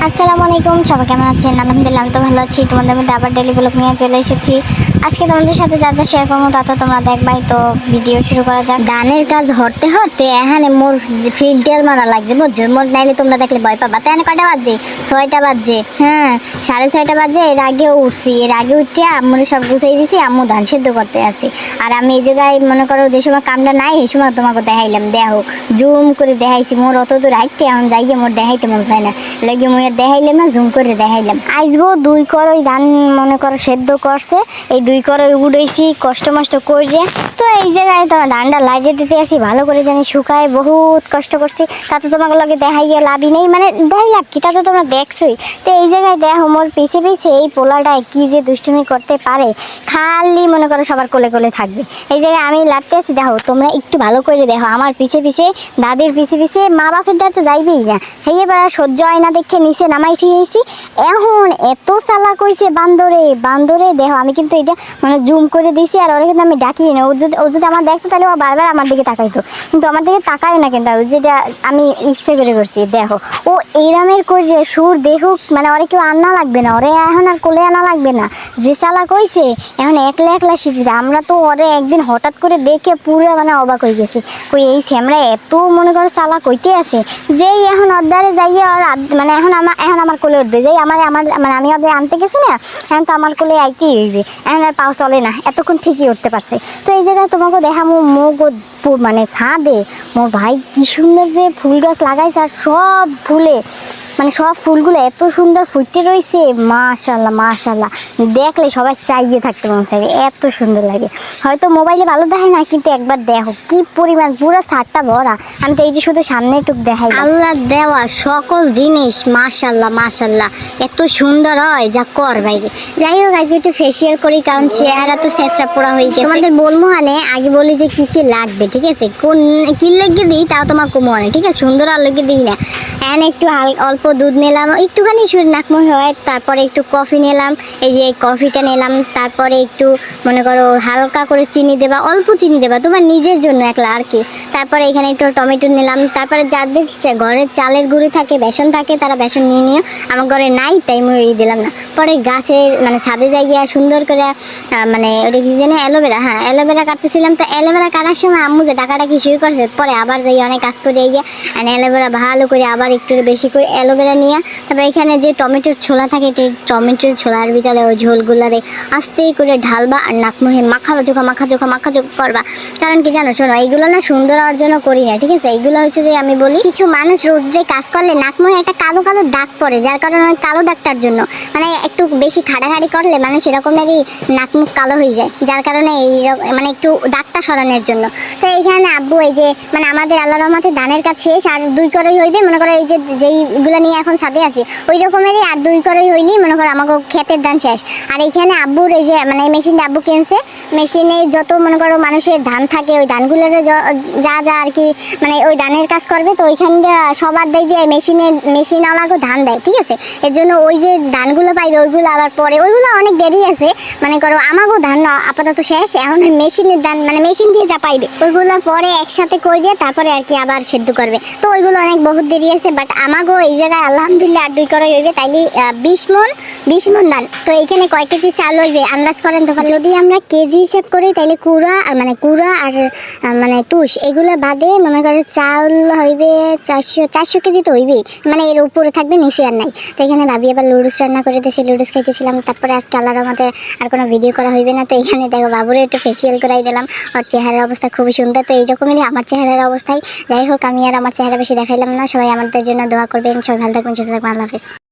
আসসালামু আলাইকুম, সবাই কেমন আছেন? আলহামদুলিল্লাহ আমি তো ভালো আছি। তোমাদের মধ্যে আবার ডেলি ব্লগ নিয়ে চলে এসেছি। আজকে তোমাদের সাথে যা যা শেয়ার করবো তা তো তোমরা দেখবাই। তো ভিডিও শুরু করা যাক। গানের কাজ হরতে হরতে এখানে মোর ফিল্টার মারা লাগছে, বুঝছো? মোর নাইলে তোমরা দেখলে ভয় পাবা। তো এখানে কয়টা বাজছে? 6টা বাজছে। হ্যাঁ, 6:30 বাজে। এর আগে উঠছি, এর আগে উঠে আম্মুর সব গুছাই দিছি। আম্মু ধান সেদ্ধ করতে আসি, আর আমি এই জায়গায় মনে করো যে সময় কামটা নাই এই সময় তোমাকে দেখাইলাম। দেখো জুম করে দেখাইছি। মোর অত দূর হাইটে এখন যাইয়ে মোর দেখাইতে মন চায় না, লাগে মুই আর দেখাইলাম না, জুম করে দেখাইলাম। আইসবো 2 করই ধান মনে করো সেদ্ধ করছে, এই 2 করই উড়াইছি কষ্ট মষ্ট করছে। তো এই জায়গায় তোমার ধানটা লাইজে দিতে আসি, ভালো করে জানি শুকায়, বহুত কষ্ট করছি। তাতে তোমাকে লগে দেখাইয়া লাভই নেই, মানে দেখাই লাভ কি, তা তো তোমরা দেখছোই। তো এই জায়গায় দেখো মোর পিছে পিছে এই পোলাটায় কি যে দুষ্টুমি করতে পারে, খালি মনে করো সবার কোলে কোলে থাকবে। এই জায়গায় আমি লাভতে আসি, দেখো তোমরা একটু ভালো করে দেখো আমার পিছে পিছে, দাদির পিছে পিছে। মা বাপের দ্বার তো যাইবেই না, হেয়ে বেড়া সহ্য হয় না দেখে নিচে নামাই থুয়েছি। এখন এত চালাক হইছে বান্দরে বান্দরে। দেখো আমি কিন্তু এটা মানে জুম করে দিছি, আর ওরা কিন্তু আমি ডাকি না। ও যদি আমার দেখতো তাহলে ও বারবার আমার দিকে তাকাইতো, কিন্তু আমার দিকে তাকায় না। কিন্তু যেটা আমি ইচ্ছে করে করছি। দেখো ও এইরামের করে সুর দেখুক, মানে ওরা কেউ আনা লাগবে না, ওরে এখন আর কোলে আনা লাগবে না। যে চালাক হইছে এখন একলা একলা শিখেছে। আমরা তো ওরে একদিন হঠাৎ করে দেখে পুরো মানে অবাক হয়ে গেছি, কই এই স্যামরা এত মনে করো চালাক হইতে আছে। যেই এখন অর্ধারে যাইয়ে আর মানে এখন আমার কোলে উঠবে, যেই আমার মানে আমি ওদের আনতে গেছি না, এখন তো আমার কোলে আইতেই হইবে। এখন আর পাও চলে না, এতক্ষণ ঠিকই উঠতে পারছে। তো এই জায়গায় তোমাকে দেখা মুখ মানে ছাদে মোর ভাই কি সুন্দর যে ফুল গাছ লাগাইছে, আর সব ফুলে মানে সব ফুলগুলো এত সুন্দর ফুটে রয়েছে। মাশাল্লাহ মাশাল্লাহ, দেখলে সবাই চাইয়ে থাকতে মন চাইবে, এত সুন্দর লাগে। হয়তো মোবাইলে ভালো দেখায় না, কিন্তু একবার দেখো কি পরিমাণ, পুরো ছাদটা ভরা। আমি তো এই যে শুধু সামনে একটু দেখাই, আল্লাহ দেওয়া সকল জিনিস মাশাল্লাহ মাশাল্লাহ এত সুন্দর হয় যা কর বাইরে। যাই হোক আজকে একটু ফেসিয়াল করি, কারণ চেহারা তো চেষ্টা পোড়া হয়ে গেছে। তোমাদের বলবো মানে আগে বলি যে কি কি লাগবে, ঠিক আছে? কোন কি লেগে দিই তাও তোমার কমো আনে, ঠিক আছে? সুন্দর আর লেগে দিই না। এন একটু অল্প দুধ নিলাম, একটুখানি নাকমুখ হয়, তারপরে একটু কফি নিলাম, এই যে কফিটা নিলাম। তারপরে একটু মনে করো হালকা করে চিনি দেবা, অল্প চিনি দেবা তোমার নিজের জন্য একলা আর কি। তারপরে এখানে একটু টমেটো নিলাম। তারপরে যাদের ঘরের চালের গুঁড়ি থাকে, বেসন থাকে, তারা বেসন নিয়ে নিও। আমার ঘরে নাই তাই আমি দিলাম না। পরে গাছের মানে ছাদে যাইয়া সুন্দর করে মানে ওটা কি জানে অ্যালোভেরা, হ্যাঁ অ্যালোভেরা কাটতেছিলাম। তো অ্যালোভেরা কাটার সময় আম্মু যে ডাকাডাকি শুরু করছে, পরে আবার যাই অনেক কাজ করে গিয়া অ্যালোভেরা ভালো করে আবার একটু বেশি করে অ্যালোভেরা নিয়ে, তারপর এখানে যে টমেটোর ছোলা থাকে, টমেটোর ছোলার ভিতরে ওই ঝোলগুলারে আস্তে করে ঢালবা, আর নাকমুখে মাখা করবা। কারণ কি জানো, শোনো এইগুলো না সুন্দর হওয়ার জন্য করি না, ঠিক আছে? এইগুলো হচ্ছে যে আমি বলি কিছু মানুষ রোজ যে কাজ করলে নাকমুখে একটা কালো কালো দাগ পড়ে, যার কারণে ওই কালো দাগটার জন্য মানে একটু বেশি খাড়াখাড়ি করলে মানুষ এরকমেরই নাকমুখ কালো হয়ে যায়, যার কারণে এই মানে একটু দাগটা সরানোর জন্য। তো এইখানে আব্বু এই যে মানে আমাদের আল্লাহর রহমতে ধানের কাজ শেষ, আর 2 করই হইবে। মনে করো এই যে যেইগুলো নিয়ে এখন ছাদে আছি ওই রকমেরই আর 2 করই হইলেই মনে করো আমাকে ক্ষেতের ধান শেষ। আর এইখানে আব্বুর এই যে মানে মেশিনটা আব্বু কিনছে, মেশিনে যত মনে করো মানুষের ধান থাকে ওই ধানগুলোর যা যা আর কি মানে ওই ধানের কাজ করবে, তো ওইখান দিয়ে সবার দিয়ে মেশিনওয়ালাকে ধান দেয়, ঠিক আছে? এর জন্য ওই যে ধানগুলো পাইবে ওইগুলো আবার পরে, ওইগুলো অনেক দেরি আছে। মনে করো আমাকেও ধান আপাতত শেষ, এখন মেশিনের ধান মানে মেশিন দিয়ে যা পাইবে ওইগুলো পরে একসাথে করে তারপরে আর কি আবার সেদ্ধ করবে। তো ওইগুলো অনেক বহুত দেরি আছে, বাট আমাকেও এই জায়গায় আলহামদুলিল্লাহ আর 2 করই হইবে, তাইলে 20 মন ধান। তো এইখানে কয় কেজি চাল হইবে আন্দাজ করেন তো? যদি আমরা কেজি হিসাব করি তাইলে কুড়া আর মানে তুষ এগুলো বাদে মনে করো চাল হইবে 400 কেজি তো হইবেই, মানে এর উপরে থাকবে, নিচে আর নাই। তো এখানে ভাবি আবার লুডুস রান্না করে দিয়েছে, লুডুস খাইতেছিলাম। তারপরে আজকে আল্লাহর রহমতে আর কোনো ভিডিও করা হইবে না। তো এখানে দেখো বাবুরে একটু ফেসিয়াল করাই দিলাম, ওর চেহারার অবস্থা খুবই সুন্দর। তো এইরকমই আমার চেহারার অবস্থায়। যাই হোক আমি আর আমার চেহারা বেশি দেখাইলাম না। সবাই আমাদের জন্য দোয়া করবেন, সবাই ভালো থাকবেন, সুস্থ থাকবেন, আল্লাহ হাফেজ।